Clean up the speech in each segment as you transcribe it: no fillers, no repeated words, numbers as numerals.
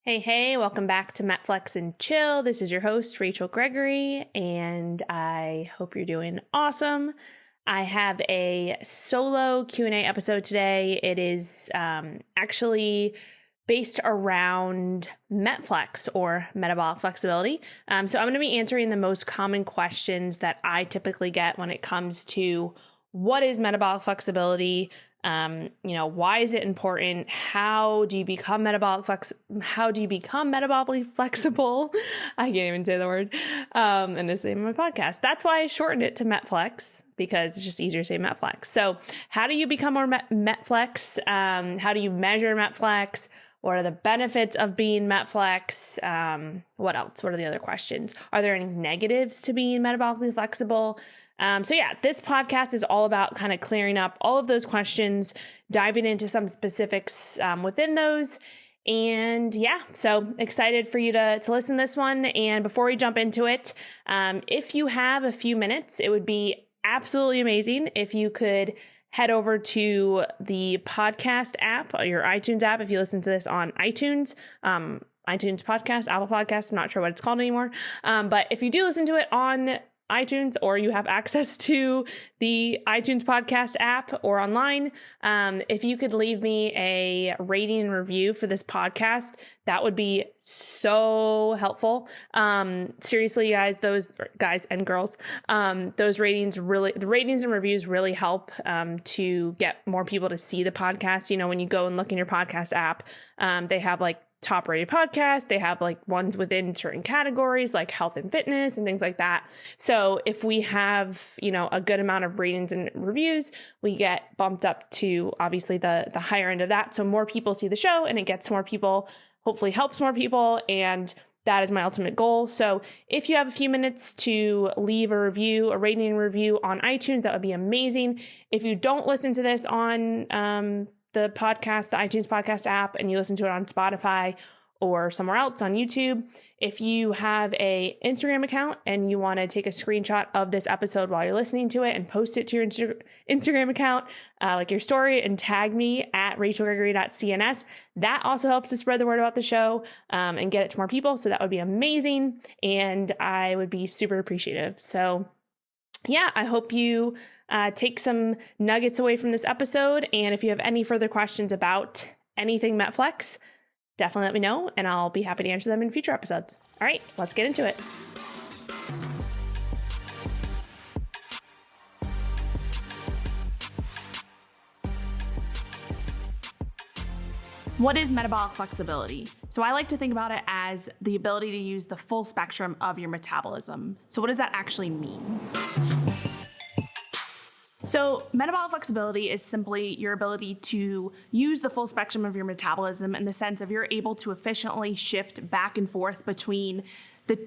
Hey, welcome back to MetFlex and Chill. This is your host, Rachel Gregory, and I hope you're doing awesome. I have a solo Q&A episode today. It is actually based around MetFlex or metabolic flexibility. So I'm going to be answering the most common questions that I typically get when it comes to what is metabolic flexibility. Why is it important? How do you become metabolically flexible? I can't even say the word. And it's the name of my podcast. That's why I shortened it to MetFlex, because it's just easier to say MetFlex. So how do you become more MetFlex? How do you measure MetFlex? What are the benefits of being MetFlex? What else? What are the other questions? Are there any negatives to being metabolically flexible? This podcast is all about kind of clearing up all of those questions, diving into some specifics within those. And so excited for you to listen to this one. And before we jump into it, if you have a few minutes, it would be absolutely amazing if you could head over to the podcast app, or your iTunes app, if you listen to this on iTunes, iTunes podcast, Apple Podcast, I'm not sure what it's called anymore. But if you do listen to it on iTunes, or you have access to the iTunes podcast app or online, if you could leave me a rating and review for this podcast, that would be so helpful. Seriously, guys, those guys and girls, the ratings and reviews really help to get more people to see the podcast. You know, when you go and look in your podcast app, they have like top rated podcasts. They have like ones within certain categories like health and fitness and things like that. So if we have, a good amount of ratings and reviews, we get bumped up to obviously the higher end of that. So more people see the show and it gets more people, hopefully helps more people. And that is my ultimate goal. So if you have a few minutes to leave a rating and review on iTunes, that would be amazing. If you don't listen to this on, the iTunes podcast app, and you listen to it on Spotify or somewhere else on YouTube, if you have a Instagram account and you want to take a screenshot of this episode while you're listening to it and post it to your Instagram account, like your story, and tag me at rachelgregory.cns, that also helps to spread the word about the show and get it to more people. So that would be amazing, and I would be super appreciative. So I hope you take some nuggets away from this episode. And if you have any further questions about anything MetFlex, definitely let me know, and I'll be happy to answer them in future episodes. All right, let's get into it. What is metabolic flexibility? So I like to think about it as the ability to use the full spectrum of your metabolism. So what does that actually mean? So metabolic flexibility is simply your ability to use the full spectrum of your metabolism in the sense of you're able to efficiently shift back and forth between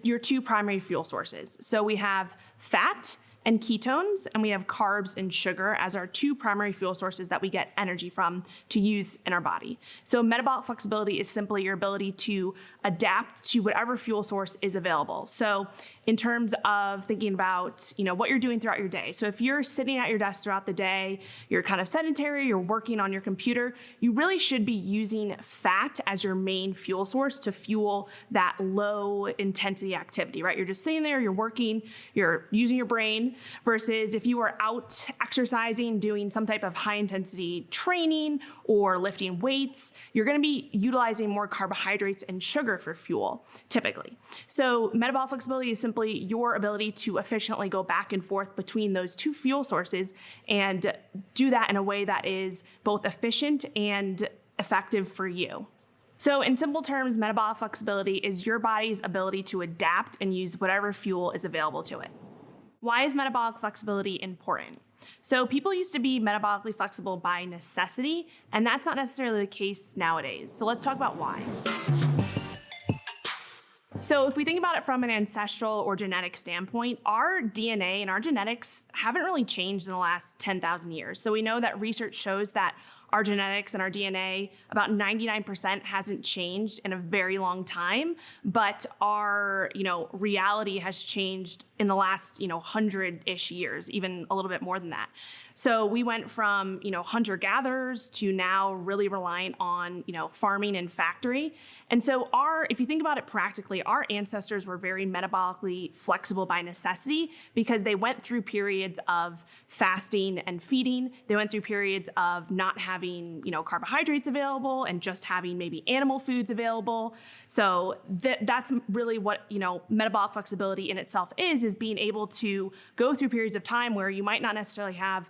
your two primary fuel sources. So we have fat and ketones, and we have carbs and sugar as our two primary fuel sources that we get energy from to use in our body. So metabolic flexibility is simply your ability to adapt to whatever fuel source is available. So in terms of thinking about, what you're doing throughout your day. So if you're sitting at your desk throughout the day, you're kind of sedentary, you're working on your computer, you really should be using fat as your main fuel source to fuel that low intensity activity, right? You're just sitting there, you're working, you're using your brain, versus if you are out exercising, doing some type of high intensity training or lifting weights, you're going to be utilizing more carbohydrates and sugar for fuel, typically. So metabolic flexibility is simply your ability to efficiently go back and forth between those two fuel sources and do that in a way that is both efficient and effective for you. So in simple terms, metabolic flexibility is your body's ability to adapt and use whatever fuel is available to it. Why is metabolic flexibility important? So people used to be metabolically flexible by necessity, and that's not necessarily the case nowadays. So let's talk about why. So if we think about it from an ancestral or genetic standpoint, our DNA and our genetics haven't really changed in the last 10,000 years. So we know that research shows that our genetics and our DNA, about 99% hasn't changed in a very long time, but our, reality has changed in the last, 100-ish years, even a little bit more than that. So we went from, hunter-gatherers to now really reliant on, farming and factory. And so if you think about it practically, our ancestors were very metabolically flexible by necessity because they went through periods of fasting and feeding. They went through periods of not having, carbohydrates available and just having maybe animal foods available. So that's really what, metabolic flexibility in itself is being able to go through periods of time where you might not necessarily have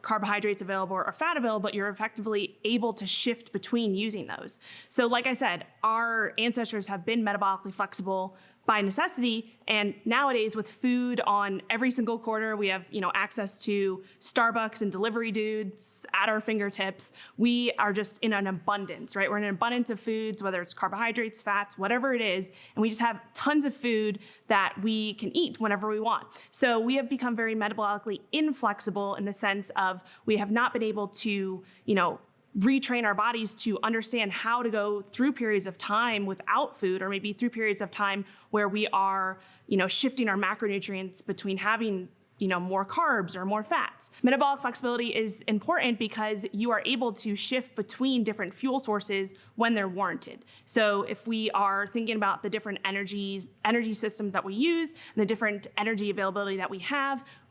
carbohydrates available or fat available, but you're effectively able to shift between using those. So like I said, our ancestors have been metabolically flexible by necessity. And nowadays with food on every single corner, we have, access to Starbucks and delivery dudes at our fingertips. We are just in an abundance, right? We're in an abundance of foods, whether it's carbohydrates, fats, whatever it is. And we just have tons of food that we can eat whenever we want. So we have become very metabolically inflexible in the sense of we have not been able to, retrain our bodies to understand how to go through periods of time without food, or maybe through periods of time where we are, shifting our macronutrients between having more carbs or more fats. Metabolic flexibility is important because you are able to shift between different fuel sources when they're warranted. So if we are thinking about the different energy systems that we use and the different energy availability that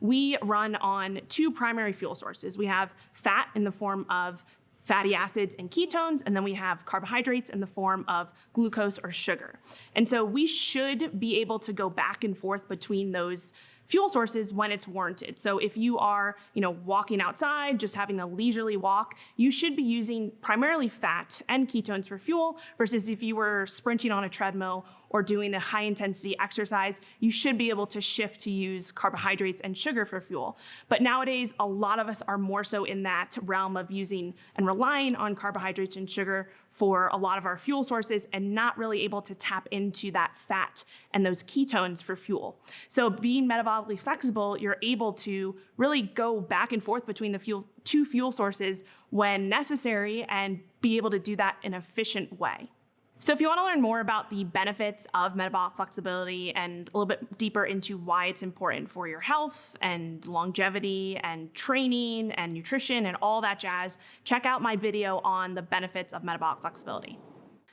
we run on two primary fuel sources. We have fat in the form of fatty acids and ketones, and then we have carbohydrates in the form of glucose or sugar. And so we should be able to go back and forth between those fuel sources when it's warranted. So if you are, walking outside, just having a leisurely walk, you should be using primarily fat and ketones for fuel versus if you were sprinting on a treadmill or doing a high intensity exercise, you should be able to shift to use carbohydrates and sugar for fuel. But nowadays, a lot of us are more so in that realm of using and relying on carbohydrates and sugar for a lot of our fuel sources and not really able to tap into that fat and those ketones for fuel. So being metabolically flexible, you're able to really go back and forth between the two fuel sources when necessary and be able to do that in an efficient way. So if you want to learn more about the benefits of metabolic flexibility and a little bit deeper into why it's important for your health and longevity and training and nutrition and all that jazz, check out my video on the benefits of metabolic flexibility.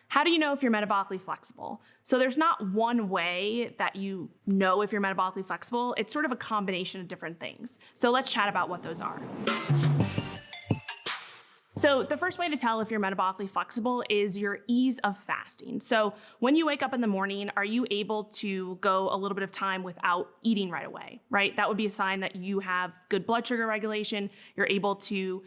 How do you know if you're metabolically flexible? So there's not one way that you know if you're metabolically flexible. It's sort of a combination of different things. So let's chat about what those are. So the first way to tell if you're metabolically flexible is your ease of fasting. So when you wake up in the morning, are you able to go a little bit of time without eating right away, right? That would be a sign that you have good blood sugar regulation. You're able to,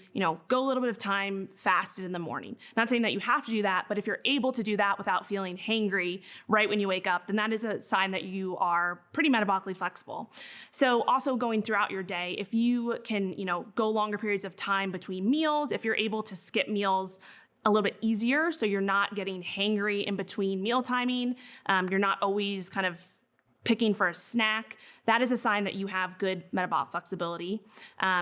go a little bit of time fasted in the morning. Not saying that you have to do that, but if you're able to do that without feeling hangry right when you wake up, then that is a sign that you are pretty metabolically flexible. So also going throughout your day, if you can, go longer periods of time between meals, if you're able to skip meals a little bit easier, so you're not getting hangry in between meal timing, you're not always kind of picking for a snack, that is a sign that you have good metabolic flexibility.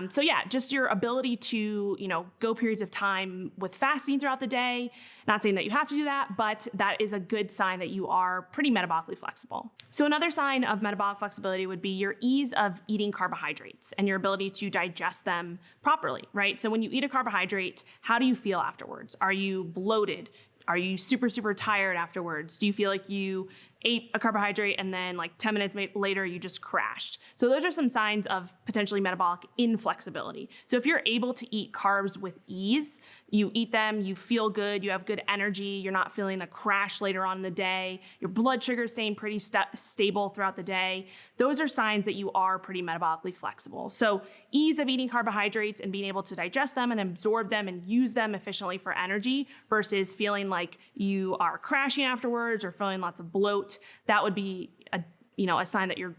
So yeah, just your ability to, go periods of time with fasting throughout the day. Not saying that you have to do that, but that is a good sign that you are pretty metabolically flexible. So another sign of metabolic flexibility would be your ease of eating carbohydrates and your ability to digest them properly, right? So when you eat a carbohydrate, how do you feel afterwards? Are you bloated? Are you super, super tired afterwards? Do you feel like you ate a carbohydrate and then like 10 minutes later you just crashed? So those are some signs of potentially metabolic inflexibility. So if you're able to eat carbs with ease, you eat them, you feel good, you have good energy, you're not feeling the crash later on in the day, your blood sugar is staying pretty stable throughout the day, those are signs that you are pretty metabolically flexible. So ease of eating carbohydrates and being able to digest them and absorb them and use them efficiently for energy versus feeling like you are crashing afterwards or feeling lots of bloat, that would be a sign that you're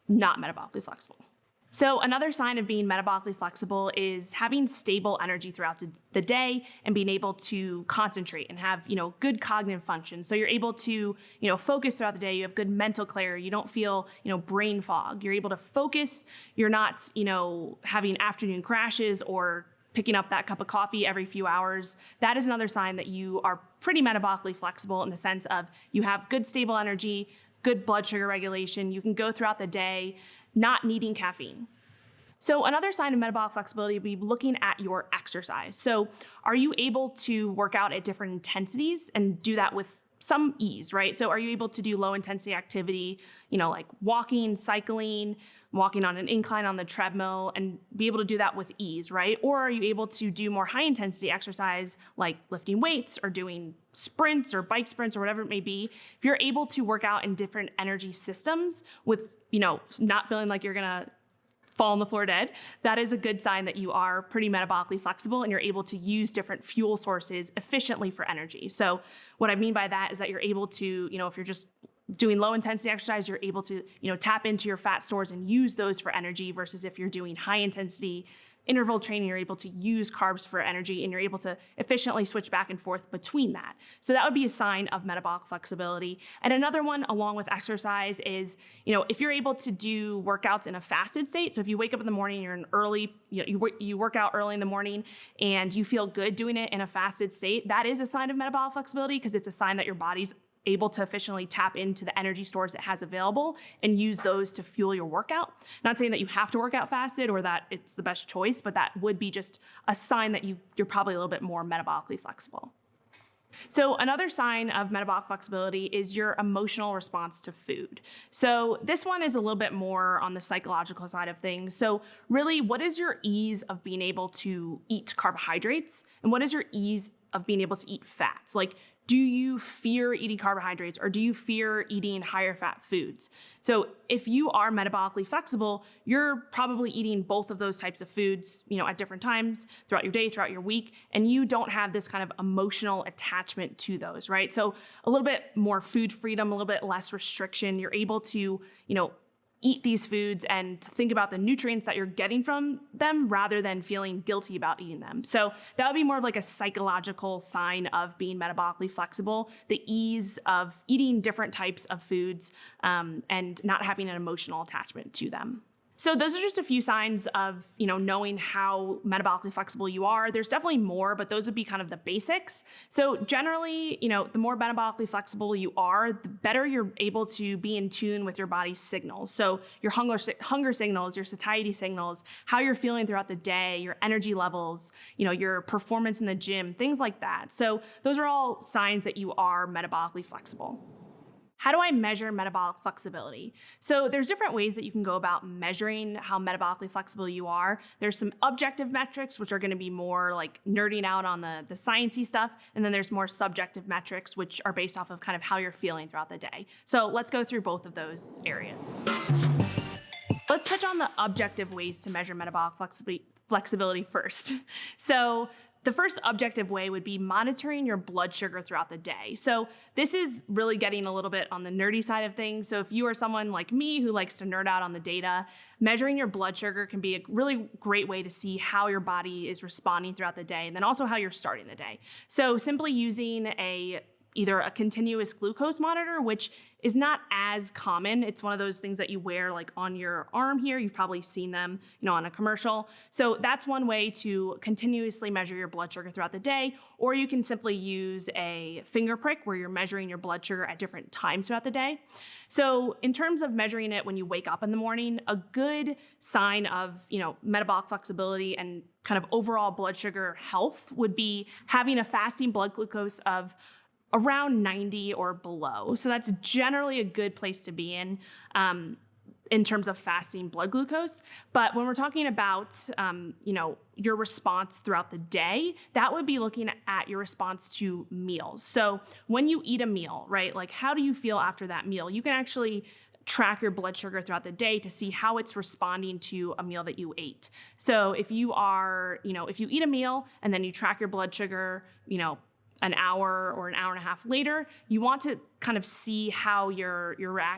not metabolically flexible. So another sign of being metabolically flexible is having stable energy throughout the day and being able to concentrate and have, good cognitive function. So you're able to, focus throughout the day. You have good mental clarity. You don't feel, brain fog. You're able to focus. You're not, having afternoon crashes or picking up that cup of coffee every few hours, that is another sign that you are pretty metabolically flexible in the sense of you have good stable energy, good blood sugar regulation. You can go throughout the day not needing caffeine. So another sign of metabolic flexibility would be looking at your exercise. So are you able to work out at different intensities and do that with some ease, right? So are you able to do low intensity activity, like walking, cycling, walking on an incline on the treadmill, and be able to do that with ease, right? Or are you able to do more high intensity exercise like lifting weights or doing sprints or bike sprints or whatever it may be? If you're able to work out in different energy systems with, not feeling like you're gonna fall on the floor dead, that is a good sign that you are pretty metabolically flexible and you're able to use different fuel sources efficiently for energy. So what I mean by that is that you're able to, if you're just doing low intensity exercise, you're able to, tap into your fat stores and use those for energy, versus if you're doing high intensity interval training, you're able to use carbs for energy and you're able to efficiently switch back and forth between that. So that would be a sign of metabolic flexibility. And another one along with exercise is, if you're able to do workouts in a fasted state. So if you wake up in the morning, you're an early, you work out early in the morning and you feel good doing it in a fasted state, that is a sign of metabolic flexibility, because it's a sign that your body's able to efficiently tap into the energy stores it has available and use those to fuel your workout. Not saying that you have to work out fasted or that it's the best choice, but that would be just a sign that you're probably a little bit more metabolically flexible. So another sign of metabolic flexibility is your emotional response to food. So this one is a little bit more on the psychological side of things. So really, what is your ease of being able to eat carbohydrates? And what is your ease of being able to eat fats? Like, do you fear eating carbohydrates or do you fear eating higher fat foods? So if you are metabolically flexible, you're probably eating both of those types of foods, at different times throughout your day, throughout your week, and you don't have this kind of emotional attachment to those, right? So a little bit more food freedom, a little bit less restriction. You're able to, eat these foods and think about the nutrients that you're getting from them rather than feeling guilty about eating them. So that would be more of like a psychological sign of being metabolically flexible, the ease of eating different types of foods and not having an emotional attachment to them. So those are just a few signs of, knowing how metabolically flexible you are. There's definitely more, but those would be kind of the basics. So generally, the more metabolically flexible you are, the better you're able to be in tune with your body's signals. So your hunger signals, your satiety signals, how you're feeling throughout the day, your energy levels, your performance in the gym, things like that. So those are all signs that you are metabolically flexible. How do I measure metabolic flexibility? So there's different ways that you can go about measuring how metabolically flexible you are. There's some objective metrics, which are going to be more like nerding out on the sciencey stuff. And then there's more subjective metrics, which are based off of kind of how you're feeling throughout the day. So let's go through both of those areas. Let's touch on the objective ways to measure metabolic flexibility first. So the first objective way would be monitoring your blood sugar throughout the day. So this is really getting a little bit on the nerdy side of things. So if you are someone like me who likes to nerd out on the data, measuring your blood sugar can be a really great way to see how your body is responding throughout the day and then also how you're starting the day. So simply using either a continuous glucose monitor, which is not as common. It's one of those things that you wear like on your arm here. You've probably seen them, on a commercial. So that's one way to continuously measure your blood sugar throughout the day. Or you can simply use a finger prick where you're measuring your blood sugar at different times throughout the day. So in terms of measuring it when you wake up in the morning, a good sign of, metabolic flexibility and kind of overall blood sugar health would be having a fasting blood glucose of around 90 or below. So that's generally a good place to be in terms of fasting blood glucose. But when we're talking about, your response throughout the day, that would be looking at your response to meals. So when you eat a meal, right, like how do you feel after that meal? You can actually track your blood sugar throughout the day to see how it's responding to a meal that you ate. So if you eat a meal and then you track your blood sugar, an hour or an hour and a half later, you want to kind of see how you're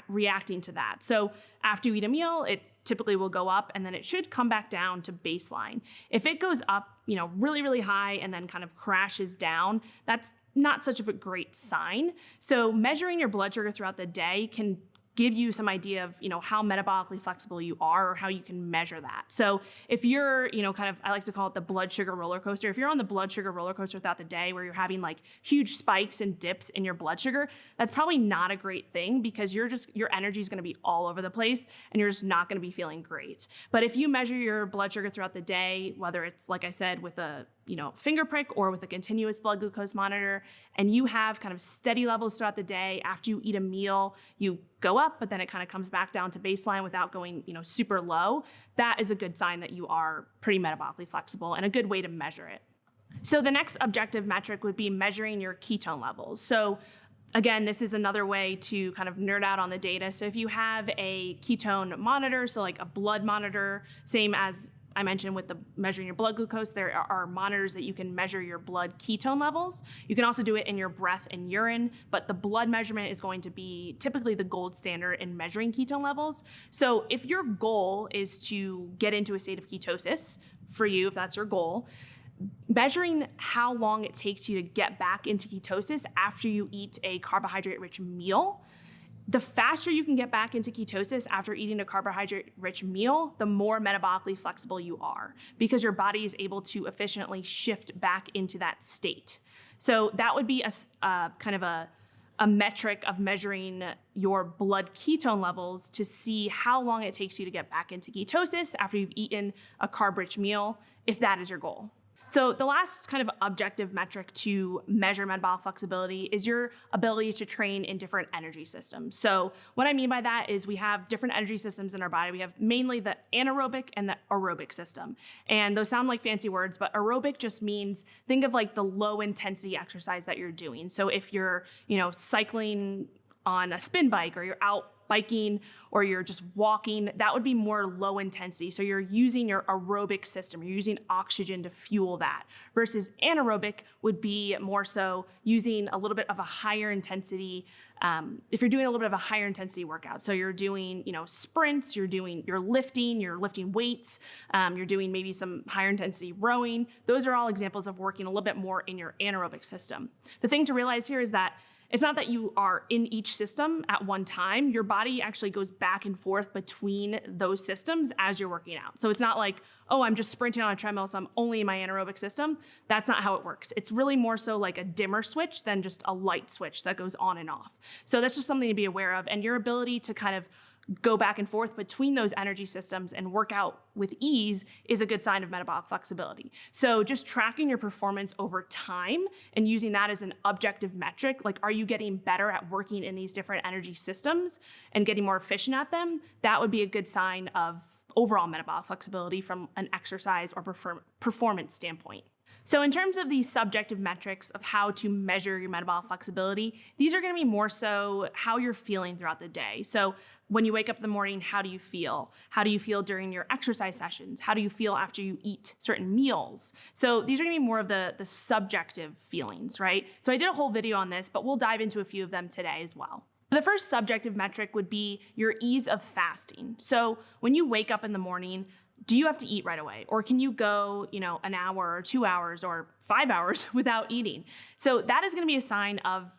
reacting to that. So after you eat a meal, it typically will go up and then it should come back down to baseline. If it goes up, really, really high and then kind of crashes down, that's not such of a great sign. So measuring your blood sugar throughout the day can give you some idea of, how metabolically flexible you are or how you can measure that. So if you're, kind of, I like to call it the blood sugar roller coaster. If you're on the blood sugar roller coaster throughout the day where you're having like huge spikes and dips in your blood sugar, that's probably not a great thing because your energy is going to be all over the place and you're just not going to be feeling great. But if you measure your blood sugar throughout the day, whether it's, like I said, with a finger prick or with a continuous blood glucose monitor, and you have kind of steady levels throughout the day, after you eat a meal, you go up, but then it kind of comes back down to baseline without going, super low, that is a good sign that you are pretty metabolically flexible and a good way to measure it. So the next objective metric would be measuring your ketone levels. So again, this is another way to kind of nerd out on the data. So if you have a ketone monitor, so like a blood monitor, same as I mentioned with the measuring your blood glucose, there are monitors that you can measure your blood ketone levels. You can also do it in your breath and urine, but the blood measurement is going to be typically the gold standard in measuring ketone levels. So if your goal is to get into a state of ketosis, for you, if that's your goal, measuring how long it takes you to get back into ketosis after you eat a carbohydrate-rich meal, the faster you can get back into ketosis after eating a carbohydrate-rich meal, the more metabolically flexible you are because your body is able to efficiently shift back into that state. So that would be a kind of a metric of measuring your blood ketone levels to see how long it takes you to get back into ketosis after you've eaten a carb-rich meal, if that is your goal. So the last kind of objective metric to measure metabolic flexibility is your ability to train in different energy systems. So what I mean by that is we have different energy systems in our body. We have mainly the anaerobic and the aerobic system. And those sound like fancy words, but aerobic just means, think of like the low intensity exercise that you're doing. So if you're, cycling on a spin bike or you're out biking or you're just walking, that would be more low intensity. So you're using your aerobic system, you're using oxygen to fuel that, versus anaerobic would be more so using a little bit of a higher intensity. If you're doing a little bit of a higher intensity workout, so you're doing, sprints, you're lifting weights, you're doing maybe some higher intensity rowing. Those are all examples of working a little bit more in your anaerobic system. The thing to realize here is that it's not that you are in each system at one time. Your body actually goes back and forth between those systems as you're working out. So it's not like, oh, I'm just sprinting on a treadmill, so I'm only in my anaerobic system. That's not how it works. It's really more so like a dimmer switch than just a light switch that goes on and off. So that's just something to be aware of. And your ability to kind of go back and forth between those energy systems and work out with ease is a good sign of metabolic flexibility. So just tracking your performance over time and using that as an objective metric, like are you getting better at working in these different energy systems and getting more efficient at them? That would be a good sign of overall metabolic flexibility from an exercise or performance standpoint. So in terms of these subjective metrics of how to measure your metabolic flexibility, these are going to be more so how you're feeling throughout the day. So when you wake up in the morning, how do you feel? How do you feel during your exercise sessions? How do you feel after you eat certain meals? So these are going to be more of the subjective feelings, right? So I did a whole video on this, but we'll dive into a few of them today as well. The first subjective metric would be your ease of fasting. So when you wake up in the morning, do you have to eat right away? Or can you go, an hour or 2 hours or 5 hours without eating? So that is going to be a sign of,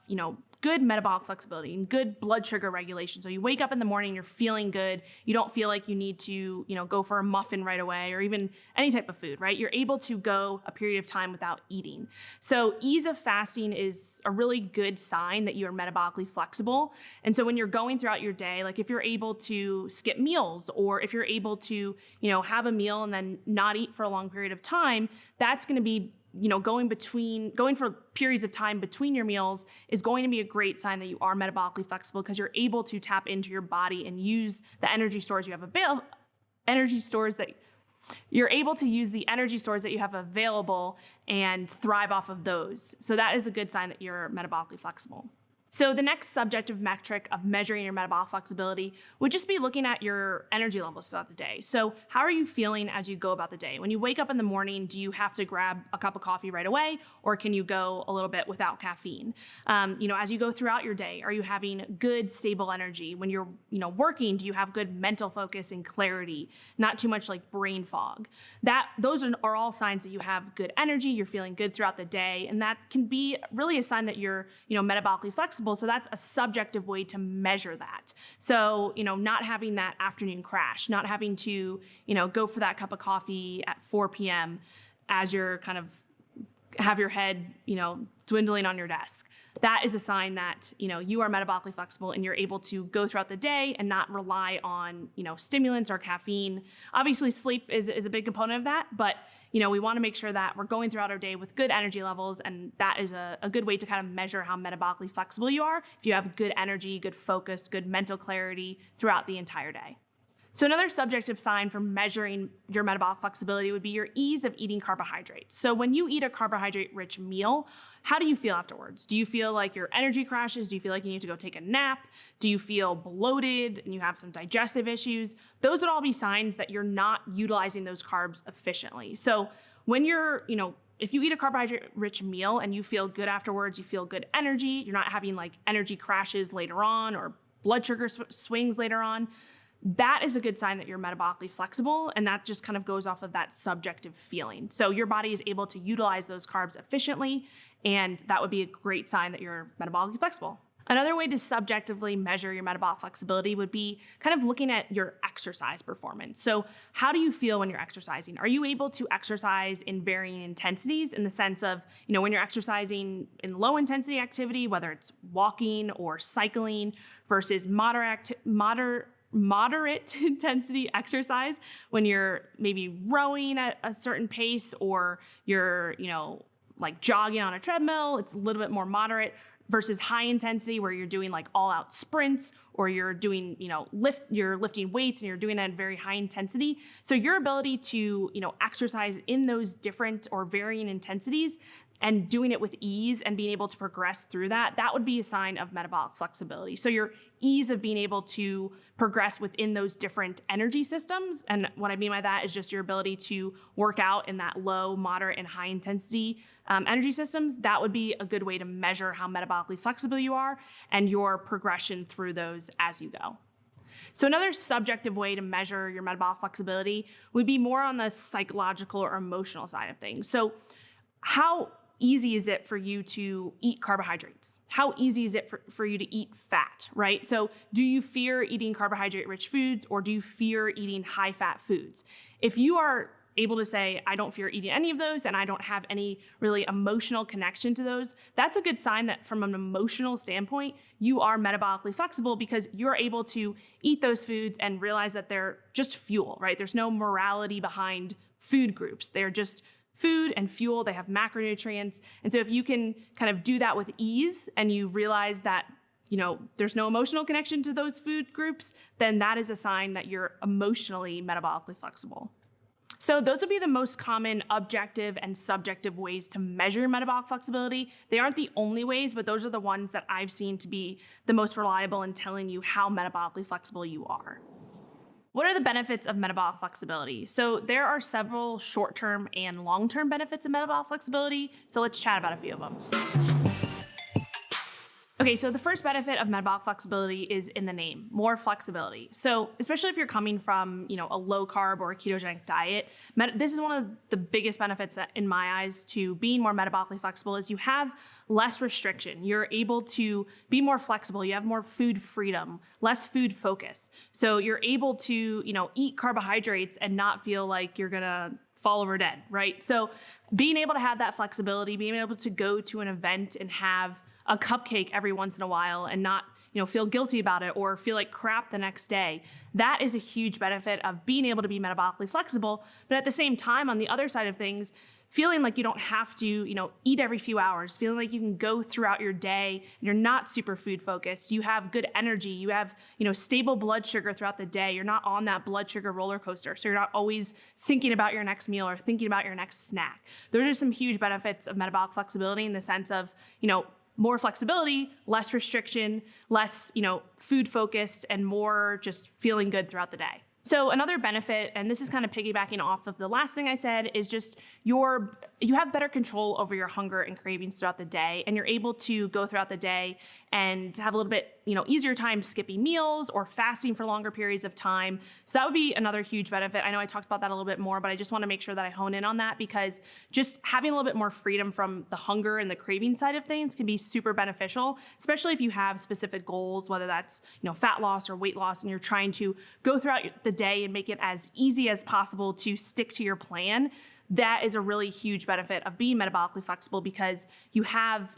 good metabolic flexibility and good blood sugar regulation. So you wake up in the morning, you're feeling good. You don't feel like you need to, go for a muffin right away or even any type of food, right? You're able to go a period of time without eating. So ease of fasting is a really good sign that you are metabolically flexible. And so when you're going throughout your day, like if you're able to skip meals or if you're able to, have a meal and then not eat for a long period of time, that's going to be going for periods of time between your meals is going to be a great sign that you are metabolically flexible because you're able to tap into your body and use the energy stores you have you're able to use the energy stores that you have available and thrive off of those. So that is a good sign that you're metabolically flexible. So the next subjective metric of measuring your metabolic flexibility would just be looking at your energy levels throughout the day. So how are you feeling as you go about the day? When you wake up in the morning, do you have to grab a cup of coffee right away, or can you go a little bit without caffeine? As you go throughout your day, are you having good, stable energy? When you're, working, do you have good mental focus and clarity, not too much like brain fog? Those are all signs that you have good energy, you're feeling good throughout the day, and that can be really a sign that you're, metabolically flexible flexible. So that's a subjective way to measure that. So, not having that afternoon crash, not having to, go for that cup of coffee at 4 p.m. as you're kind of have your head, dwindling on your desk. That is a sign that, you are metabolically flexible and you're able to go throughout the day and not rely on, stimulants or caffeine. Obviously, sleep is a big component of that, but, we want to make sure that we're going throughout our day with good energy levels. And that is a good way to kind of measure how metabolically flexible you are. If you have good energy, good focus, good mental clarity throughout the entire day. So another subjective sign for measuring your metabolic flexibility would be your ease of eating carbohydrates. So when you eat a carbohydrate-rich meal, how do you feel afterwards? Do you feel like your energy crashes? Do you feel like you need to go take a nap? Do you feel bloated and you have some digestive issues? Those would all be signs that you're not utilizing those carbs efficiently. So when you're, if you eat a carbohydrate-rich meal and you feel good afterwards, you feel good energy, you're not having like energy crashes later on or blood sugar swings later on, that is a good sign that you're metabolically flexible, and that just kind of goes off of that subjective feeling. So your body is able to utilize those carbs efficiently, and that would be a great sign that you're metabolically flexible. Another way to subjectively measure your metabolic flexibility would be kind of looking at your exercise performance. So how do you feel when you're exercising? Are you able to exercise in varying intensities in the sense of, when you're exercising in low intensity activity, whether it's walking or cycling versus moderate intensity exercise when you're maybe rowing at a certain pace or you're, like jogging on a treadmill, it's a little bit more moderate versus high intensity where you're doing like all out sprints or you're doing, you're lifting weights and you're doing that at very high intensity. So your ability to, exercise in those different or varying intensities and doing it with ease and being able to progress through that would be a sign of metabolic flexibility. So your ease of being able to progress within those different energy systems. And what I mean by that is just your ability to work out in that low, moderate, and high intensity energy systems. That would be a good way to measure how metabolically flexible you are and your progression through those as you go. So another subjective way to measure your metabolic flexibility would be more on the psychological or emotional side of things. So how easy is it for you to eat carbohydrates? How easy is it for you to eat fat, right? So do you fear eating carbohydrate-rich foods or do you fear eating high-fat foods? If you are able to say, I don't fear eating any of those and I don't have any really emotional connection to those, that's a good sign that from an emotional standpoint, you are metabolically flexible because you're able to eat those foods and realize that they're just fuel, right? There's no morality behind food groups. They're just food and fuel, they have macronutrients. And so if you can kind of do that with ease and you realize that, there's no emotional connection to those food groups, then that is a sign that you're emotionally metabolically flexible. So those would be the most common objective and subjective ways to measure metabolic flexibility. They aren't the only ways, but those are the ones that I've seen to be the most reliable in telling you how metabolically flexible you are. What are the benefits of metabolic flexibility? So there are several short-term and long-term benefits of metabolic flexibility. So let's chat about a few of them. Okay, so the first benefit of metabolic flexibility is in the name, more flexibility. So especially if you're coming from, a low carb or a ketogenic diet, this is one of the biggest benefits that in my eyes to being more metabolically flexible is you have less restriction. You're able to be more flexible. You have more food freedom, less food focus. So you're able to, eat carbohydrates and not feel like you're gonna fall over dead, right? So being able to have that flexibility, being able to go to an event and have a cupcake every once in a while and not, feel guilty about it or feel like crap the next day. That is a huge benefit of being able to be metabolically flexible. But at the same time, on the other side of things, feeling like you don't have to, eat every few hours, feeling like you can go throughout your day and you're not super food focused. You have good energy. You have, stable blood sugar throughout the day. You're not on that blood sugar roller coaster. So you're not always thinking about your next meal or thinking about your next snack. Those are some huge benefits of metabolic flexibility in the sense of, more flexibility, less restriction, less, food focused, and more just feeling good throughout the day. So another benefit, and this is kind of piggybacking off of the last thing I said, is just you have better control over your hunger and cravings throughout the day, and you're able to go throughout the day and have a little bit, easier time skipping meals or fasting for longer periods of time. So that would be another huge benefit. I know I talked about that a little bit more, but I just want to make sure that I hone in on that, because just having a little bit more freedom from the hunger and the craving side of things can be super beneficial, especially if you have specific goals, whether that's, fat loss or weight loss, and you're trying to go throughout the day and make it as easy as possible to stick to your plan. That is a really huge benefit of being metabolically flexible, because you have,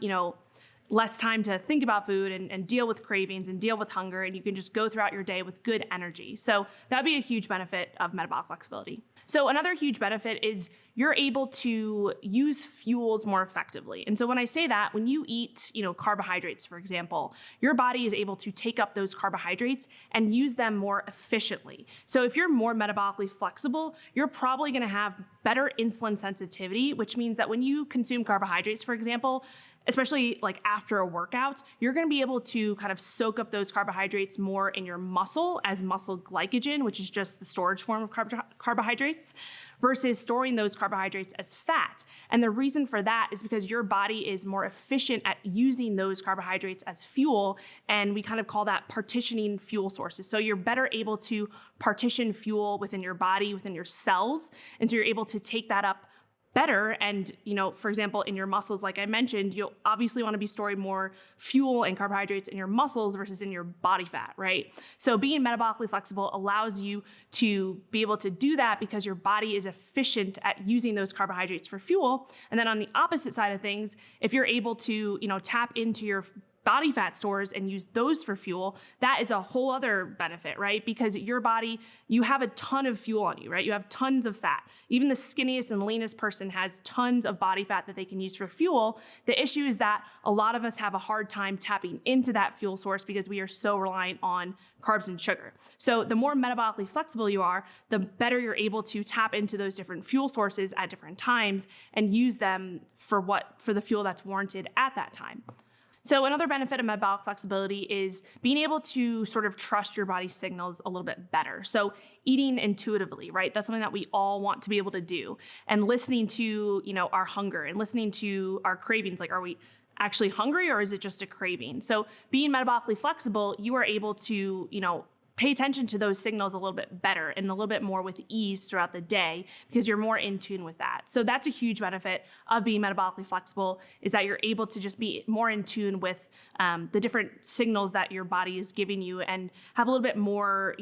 less time to think about food and deal with cravings and deal with hunger, and you can just go throughout your day with good energy. So that'd be a huge benefit of metabolic flexibility. So another huge benefit is you're able to use fuels more effectively. And so when I say that, when you eat, carbohydrates, for example, your body is able to take up those carbohydrates and use them more efficiently. So if you're more metabolically flexible, you're probably going to have better insulin sensitivity, which means that when you consume carbohydrates, for example, especially like after a workout, you're going to be able to kind of soak up those carbohydrates more in your muscle as muscle glycogen, which is just the storage form of carbohydrates, versus storing those carbohydrates as fat. And the reason for that is because your body is more efficient at using those carbohydrates as fuel, and we kind of call that partitioning fuel sources. So you're better able to partition fuel within your body, within your cells, and so you're able to take that up better. And, for example, in your muscles, like I mentioned, you'll obviously want to be storing more fuel and carbohydrates in your muscles versus in your body fat, right? So being metabolically flexible allows you to be able to do that because your body is efficient at using those carbohydrates for fuel. And then on the opposite side of things, if you're able to, tap into your body fat stores and use those for fuel, that is a whole other benefit, right? Because your body, you have a ton of fuel on you, right? You have tons of fat. Even the skinniest and leanest person has tons of body fat that they can use for fuel. The issue is that a lot of us have a hard time tapping into that fuel source because we are so reliant on carbs and sugar. So the more metabolically flexible you are, the better you're able to tap into those different fuel sources at different times and use them for the fuel that's warranted at that time. So another benefit of metabolic flexibility is being able to sort of trust your body's signals a little bit better. So eating intuitively, right? That's something that we all want to be able to do. And listening to, our hunger and listening to our cravings, like, are we actually hungry or is it just a craving? So being metabolically flexible, you are able to, pay attention to those signals a little bit better and a little bit more with ease throughout the day because you're more in tune with that. So that's a huge benefit of being metabolically flexible, is that you're able to just be more in tune with the different signals that your body is giving you and have a little bit more,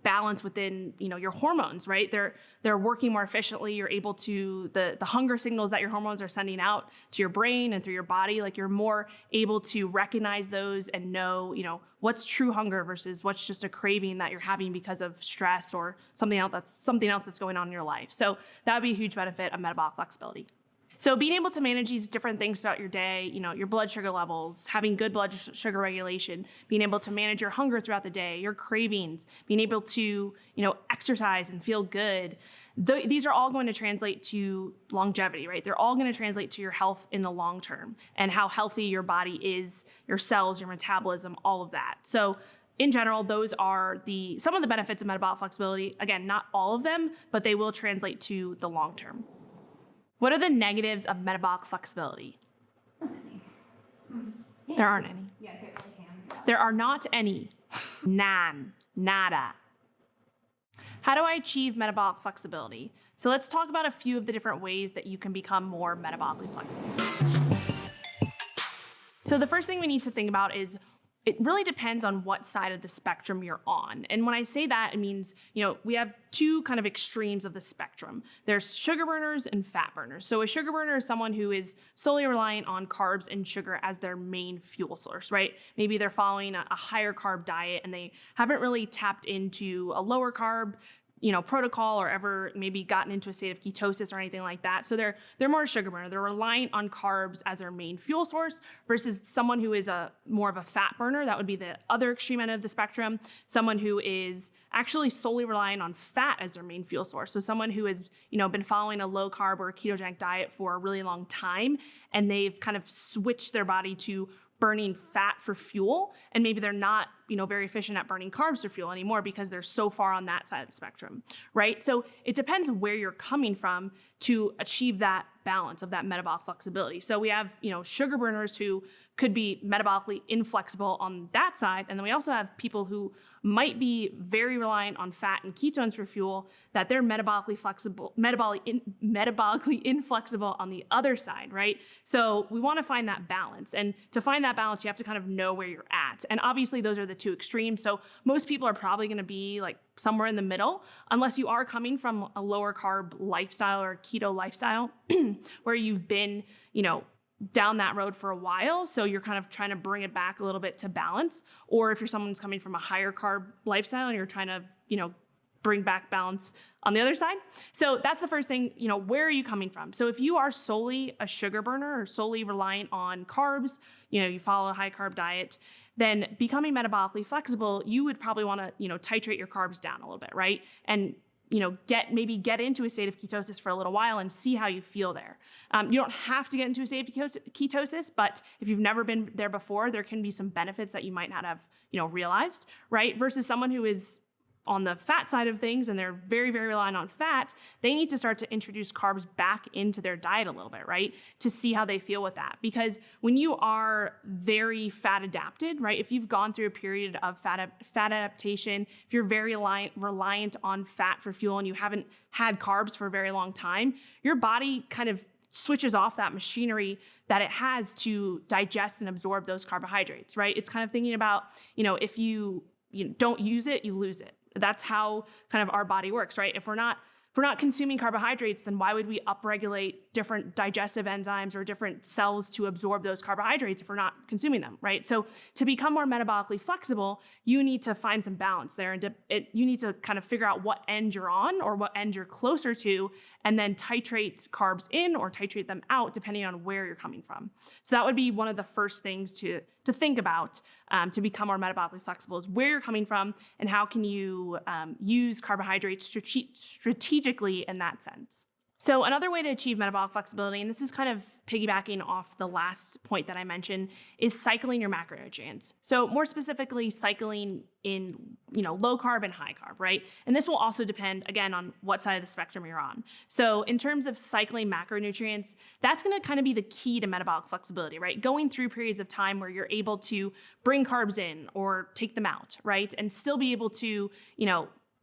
balance within, your hormones, right? They're working more efficiently. You're able to, the hunger signals that your hormones are sending out to your brain and through your body, like you're more able to recognize those and know, what's true hunger versus what's just a craving that you're having because of stress or something else that's going on in your life. So that would be a huge benefit of metabolic flexibility. So being able to manage these different things throughout your day, your blood sugar levels, having good blood sugar regulation, being able to manage your hunger throughout the day, your cravings, being able to, exercise and feel good. These are all going to translate to longevity, right? They're all going to translate to your health in the long term and how healthy your body is, your cells, your metabolism, all of that. So in general, those are some of the benefits of metabolic flexibility. Again, not all of them, but they will translate to the long term. What are the negatives of metabolic flexibility? There aren't any. There are not any. Nada. How do I achieve metabolic flexibility? So let's talk about a few of the different ways that you can become more metabolically flexible. So the first thing we need to think about is it really depends on what side of the spectrum you're on. And when I say that, it means, we have two kind of extremes of the spectrum. There's sugar burners and fat burners. So a sugar burner is someone who is solely reliant on carbs and sugar as their main fuel source, right? Maybe they're following a higher carb diet and they haven't really tapped into a lower carb protocol or ever maybe gotten into a state of ketosis or anything like that. So they're more a sugar burner. They're reliant on carbs as their main fuel source versus someone who is more of a fat burner. That would be the other extreme end of the spectrum. Someone who is actually solely reliant on fat as their main fuel source. So someone who has, been following a low carb or a ketogenic diet for a really long time, and they've kind of switched their body to burning fat for fuel, and maybe they're not very efficient at burning carbs for fuel anymore because they're so far on that side of the spectrum, right? So it depends where you're coming from to achieve that balance of that metabolic flexibility. So we have, sugar burners who could be metabolically inflexible on that side. And then we also have people who might be very reliant on fat and ketones for fuel, that they're metabolically inflexible on the other side, right? So we want to find that balance. And to find that balance, you have to kind of know where you're at. And obviously those are the two extremes. So most people are probably going to be like somewhere in the middle, unless you are coming from a lower carb lifestyle or keto lifestyle where you've been, down that road for a while. So you're kind of trying to bring it back a little bit to balance. Or if you're someone who's coming from a higher carb lifestyle and you're trying to, bring back balance on the other side. So that's the first thing, where are you coming from? So if you are solely a sugar burner or solely reliant on carbs, you follow a high carb diet, then becoming metabolically flexible, you would probably want to, titrate your carbs down a little bit, right? And get into a state of ketosis for a little while and see how you feel there. You don't have to get into a state of ketosis, but if you've never been there before, there can be some benefits that you might not have, realized, right? Versus someone who is on the fat side of things and they're very, very reliant on fat, they need to start to introduce carbs back into their diet a little bit, right? To see how they feel with that. Because when you are very fat adapted, right? If you've gone through a period of fat adaptation, if you're very reliant on fat for fuel and you haven't had carbs for a very long time, your body kind of switches off that machinery that it has to digest and absorb those carbohydrates, right? It's kind of thinking about, if you don't use it, you lose it. That's how kind of our body works, right? If we're not consuming carbohydrates, then why would we upregulate different digestive enzymes or different cells to absorb those carbohydrates if we're not consuming them, right? So to become more metabolically flexible, you need to find some balance there, and you need to kind of figure out what end you're on or what end you're closer to, and then titrate carbs in or titrate them out depending on where you're coming from. So that would be one of the first things to think about to become more metabolically flexible, is where you're coming from and how can you use carbohydrates strategically in that sense. So another way to achieve metabolic flexibility, and this is kind of piggybacking off the last point that I mentioned, is cycling your macronutrients. So more specifically, cycling in, low carb and high carb, right? And this will also depend, again, on what side of the spectrum you're on. So in terms of cycling macronutrients, that's going to kind of be the key to metabolic flexibility, right? Going through periods of time where you're able to bring carbs in or take them out, right? And still be able to,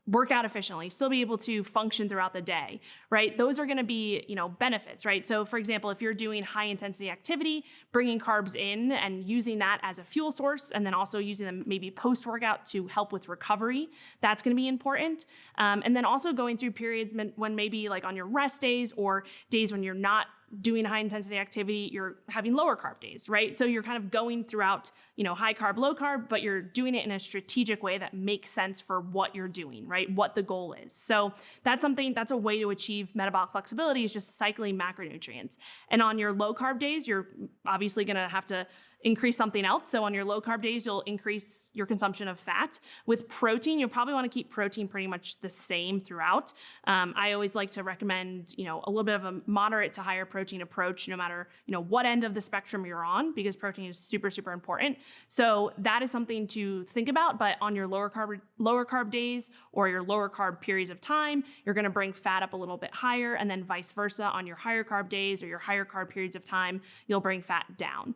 work out efficiently, still be able to function throughout the day, right? Those are going to be, benefits, right? So for example, if you're doing high intensity activity, bringing carbs in and using that as a fuel source, and then also using them maybe post-workout to help with recovery, that's going to be important. And then also going through periods when maybe like on your rest days or days when you're not doing high intensity activity, you're having lower carb days, right? So you're kind of going throughout, high carb, low carb, but you're doing it in a strategic way that makes sense for what you're doing, right? What the goal is. So that's a way to achieve metabolic flexibility, is just cycling macronutrients. And on your low carb days, you're obviously going to have to increase something else. So on your low carb days, you'll increase your consumption of fat. With protein, you'll probably want to keep protein pretty much the same throughout. I always like to recommend, a little bit of a moderate to higher protein approach, no matter, what end of the spectrum you're on, because protein is super, super important. So that is something to think about. But on your lower carb days or your lower carb periods of time, you're going to bring fat up a little bit higher, and then vice versa on your higher carb days or your higher carb periods of time, you'll bring fat down.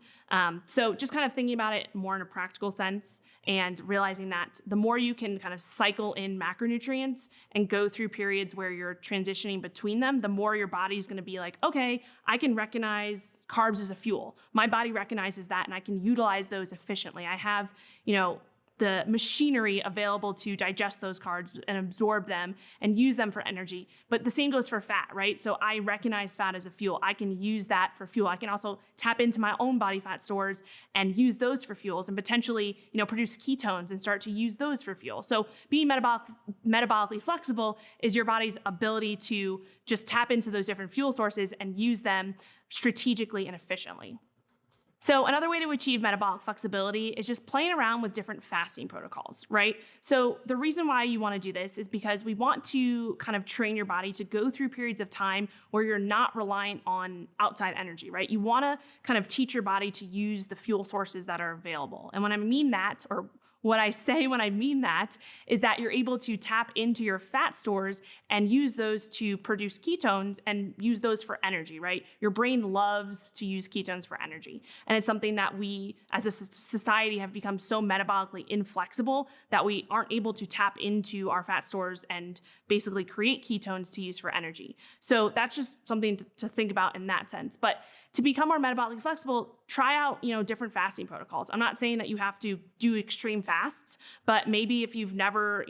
So just kind of thinking about it more in a practical sense and realizing that the more you can kind of cycle in macronutrients and go through periods where you're transitioning between them, the more your body's going to be like, okay, I can recognize carbs as a fuel. My body recognizes that, and I can utilize those efficiently. I have, the machinery available to digest those carbs and absorb them and use them for energy. But the same goes for fat, right? So I recognize fat as a fuel. I can use that for fuel. I can also tap into my own body fat stores and use those for fuels, and potentially, produce ketones and start to use those for fuel. So being metabolically flexible is your body's ability to just tap into those different fuel sources and use them strategically and efficiently. So another way to achieve metabolic flexibility is just playing around with different fasting protocols, right? So the reason why you want to do this is because we want to kind of train your body to go through periods of time where you're not reliant on outside energy, right? You want to kind of teach your body to use the fuel sources that are available. And when I mean that, or what I say when I mean that is that you're able to tap into your fat stores and use those to produce ketones and use those for energy, right? Your brain loves to use ketones for energy. And it's something that we as a society have become so metabolically inflexible that we aren't able to tap into our fat stores and basically create ketones to use for energy. So that's just something to think about in that sense. But to become more metabolically flexible, try out, different fasting protocols. I'm not saying that you have to do extreme fasts, but maybe if you've never,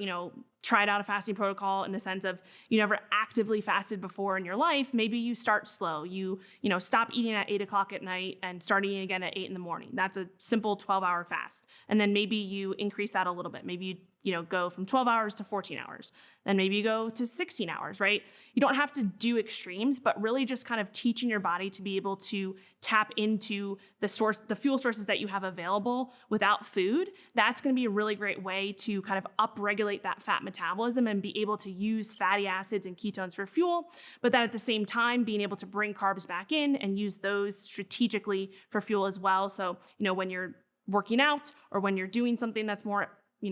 tried out a fasting protocol in the sense of you never actively fasted before in your life, maybe you start slow. You stop eating at 8 o'clock at night and start eating again at 8 in the morning. That's a simple 12-hour fast. And then maybe you increase that a little bit. Maybe you go from 12 hours to 14 hours. Then maybe you go to 16 hours, right? You don't have to do extremes, but really just kind of teaching your body to be able to tap into the fuel sources that you have available without food. That's going to be a really great way to kind of upregulate that fat metabolism and be able to use fatty acids and ketones for fuel, but then at the same time, being able to bring carbs back in and use those strategically for fuel as well. So, when you're working out or when you're doing something that's more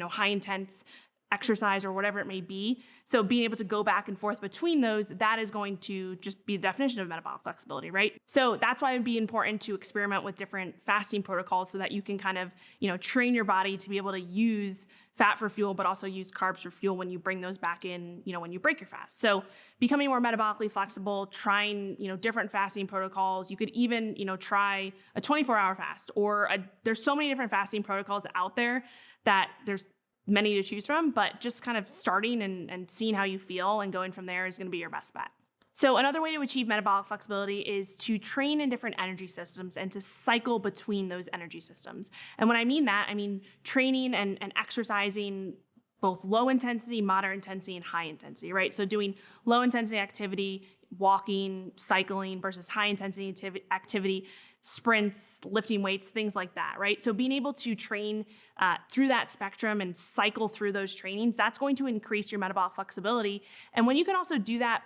high intense exercise or whatever it may be. So being able to go back and forth between those, that is going to just be the definition of metabolic flexibility, right? So that's why it'd be important to experiment with different fasting protocols so that you can kind of, train your body to be able to use fat for fuel, but also use carbs for fuel when you bring those back in, when you break your fast. So becoming more metabolically flexible, trying, different fasting protocols. You could even, try a 24-hour fast there's so many different fasting protocols out there that there's many to choose from, but just kind of starting and seeing how you feel and going from there is going to be your best bet. So another way to achieve metabolic flexibility is to train in different energy systems and to cycle between those energy systems. And when I mean that, I mean training and exercising both low intensity, moderate intensity, and high intensity, right? So doing low intensity activity, walking, cycling versus high intensity activity, sprints, lifting weights, things like that, right? So being able to train through that spectrum and cycle through those trainings, that's going to increase your metabolic flexibility. And when you can also do that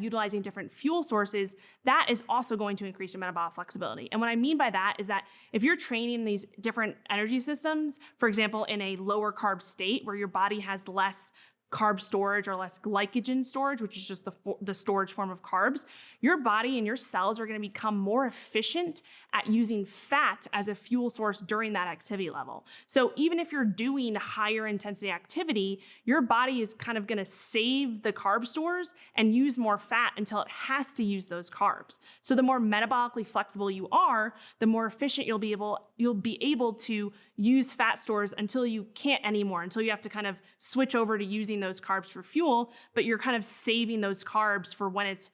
utilizing different fuel sources, that is also going to increase your metabolic flexibility. And what I mean by that is that if you're training these different energy systems, for example, in a lower carb state where your body has less carb storage or less glycogen storage, which is just the storage form of carbs, your body and your cells are going to become more efficient at using fat as a fuel source during that activity level. So even if you're doing higher intensity activity, your body is kind of going to save the carb stores and use more fat until it has to use those carbs. So the more metabolically flexible you are, the more efficient you'll be able to use fat stores until you can't anymore, until you have to kind of switch over to using those carbs for fuel, but you're kind of saving those carbs for when it's,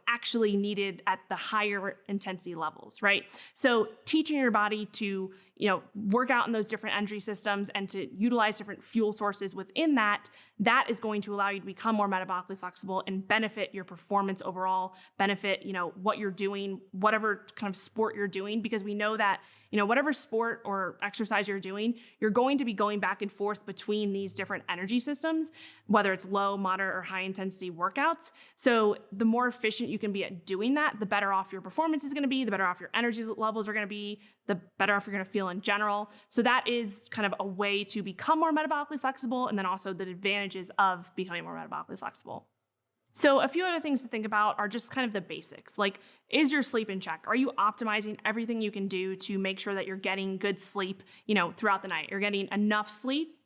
actually needed at the higher intensity levels, right? So teaching your body to, work out in those different energy systems and to utilize different fuel sources within that is going to allow you to become more metabolically flexible and benefit your performance overall, benefit, what you're doing, whatever kind of sport you're doing, because we know that, whatever sport or exercise you're doing, you're going to be going back and forth between these different energy systems, whether it's low, moderate, or high intensity workouts. So the more efficient you can be at doing that, the better off your performance is going to be, the better off your energy levels are going to be, the better off you're going to feel in general. So that is kind of a way to become more metabolically flexible, and then also the advantages of becoming more metabolically flexible. So a few other things to think about are just kind of the basics. Like, is your sleep in check? Are you optimizing everything you can do to make sure that you're getting good sleep, throughout the night? You're getting enough sleep.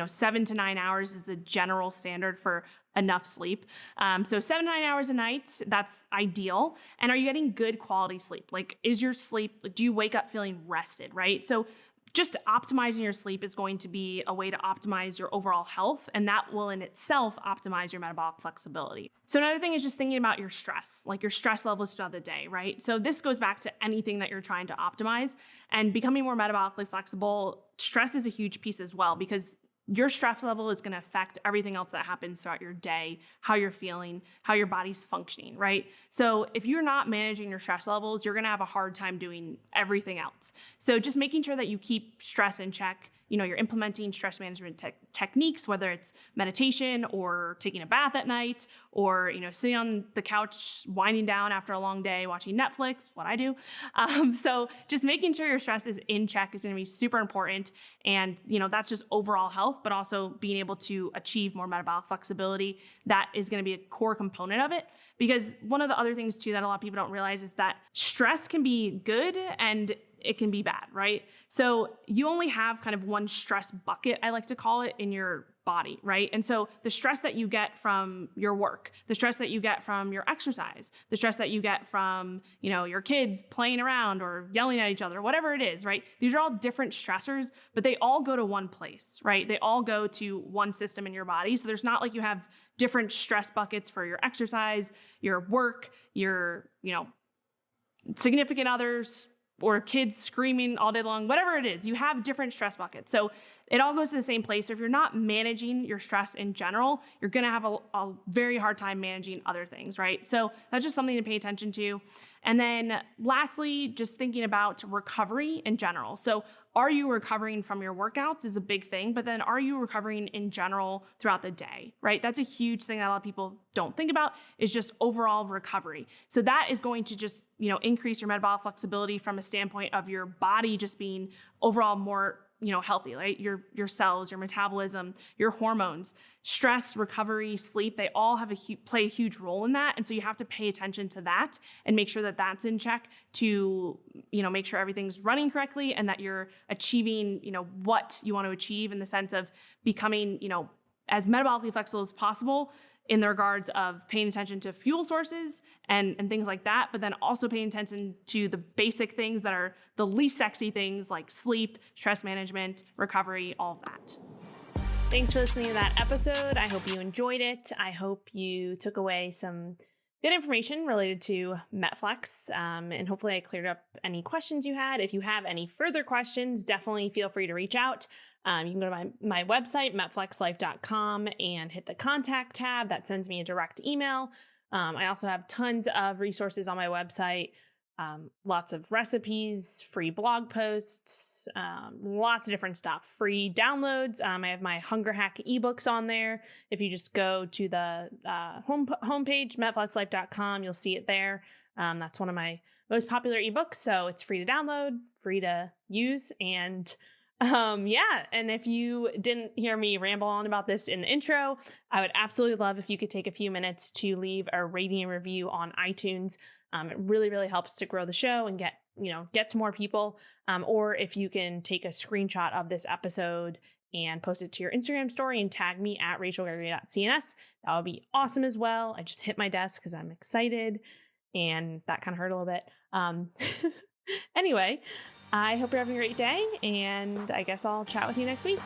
7 to 9 hours is the general standard for enough sleep. So 7 to 9 hours a night, that's ideal. And are you getting good quality sleep? Like, is your sleep, do you wake up feeling rested, right? So just optimizing your sleep is going to be a way to optimize your overall health, and that will in itself optimize your metabolic flexibility. So another thing is just thinking about your stress, like your stress levels throughout the day, right? So this goes back to anything that you're trying to optimize, and becoming more metabolically flexible. Stress is a huge piece as well, because your stress level is going to affect everything else that happens throughout your day, how you're feeling, how your body's functioning, right? So if you're not managing your stress levels, you're going to have a hard time doing everything else. So just making sure that you keep stress in check, you're implementing stress management techniques, whether it's meditation or taking a bath at night, or, sitting on the couch, winding down after a long day, watching Netflix, what I do. So just making sure your stress is in check is going to be super important. And, that's just overall health, but also being able to achieve more metabolic flexibility. That is going to be a core component of it. Because one of the other things too that a lot of people don't realize is that stress can be good and it can be bad, right? So you only have kind of one stress bucket, I like to call it, in your body, right? And so the stress that you get from your work, the stress that you get from your exercise, the stress that you get from, your kids playing around or yelling at each other, whatever it is, right? These are all different stressors, but they all go to one place, right? They all go to one system in your body. So there's not like you have different stress buckets for your exercise, your work, your, significant others, or kids screaming all day long, whatever it is, you have different stress buckets. So it all goes to the same place. So if you're not managing your stress in general, you're going to have a very hard time managing other things, right? So that's just something to pay attention to. And then lastly, just thinking about recovery in general. So are you recovering from your workouts is a big thing, but then are you recovering in general throughout the day, right? That's a huge thing that a lot of people don't think about, is just overall recovery. So that is going to just, increase your metabolic flexibility from a standpoint of your body just being overall more healthy, right? Your cells, your metabolism, your hormones, stress, recovery, sleep, they all have play a huge role in that. And so you have to pay attention to that and make sure that that's in check to, make sure everything's running correctly and that you're achieving, what you want to achieve in the sense of becoming, as metabolically flexible as possible in the regards of paying attention to fuel sources and things like that, but then also paying attention to the basic things that are the least sexy things like sleep, stress management, recovery, all of that. Thanks for listening to that episode. I hope you enjoyed it. I hope you took away some good information related to MetFlex, and hopefully I cleared up any questions you had. If you have any further questions, definitely feel free to reach out. You can go to my website, metflexlife.com, and hit the contact tab. That sends me a direct email. I also have tons of resources on my website, lots of recipes, free blog posts, lots of different stuff, free downloads. I have my Hunger Hack ebooks on there. If you just go to the homepage, metflexlife.com, you'll see it there. That's one of my most popular ebooks, so it's free to download, free to use, and and if you didn't hear me ramble on about this in the intro, I would absolutely love if you could take a few minutes to leave a rating and review on iTunes. It really, really helps to grow the show and get to more people. Or if you can take a screenshot of this episode and post it to your Instagram story and tag me at rachelgregory.cns, that would be awesome as well. I just hit my desk because I'm excited and that kind of hurt a little bit. Anyway, I hope you're having a great day, and I guess I'll chat with you next week.